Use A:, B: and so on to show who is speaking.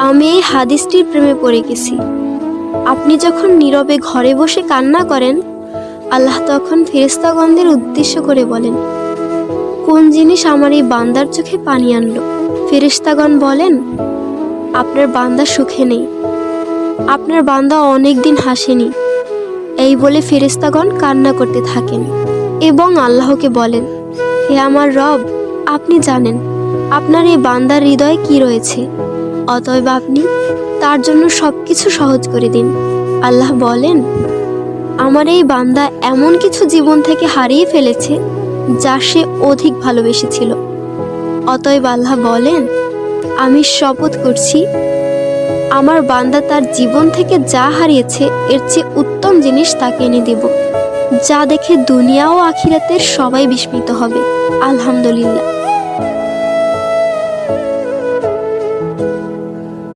A: আমি এই হাদিসটির প্রেমে পড়ে গেছি। আপনি যখন নীরবে ঘরে বসে কান্না করেন, আল্লাহ তখন ফেরেশতাগণদের উদ্দেশ্য করে বলেন, কোন জিনিস আমার এই বান্দার চোখে পানি আনলো? ফেরেশতাগণ বলেন, আপনার বান্দা সুখে নেই, আপনার বান্দা অনেক দিন হাসেনি। এই বলে ফেরেশতাগণ কান্না করতে থাকেন এবং আল্লাহকে বলেন, হে আমার রব, আপনি জানেন আপনার এই বান্দার হৃদয়ে কি রয়েছে, অতএব আপনি তার জন্য সবকিছু সহজ করে দিন। আল্লাহ বলেন, আমার এই বান্দা এমন কিছু জীবন থেকে হারিয়ে ফেলেছে যা সে অধিক ভালোবেসেছিল। অতএব আল্লাহ বলেন, আমি শপথ করছি, আমার বান্দা তার জীবন থেকে যা হারিয়েছে এর চেয়ে উত্তম জিনিস তাকে এনে দেব, যা দেখে দুনিয়া ও আখিরাতের সবাই বিস্মিত হবে। আলহামদুলিল্লাহ।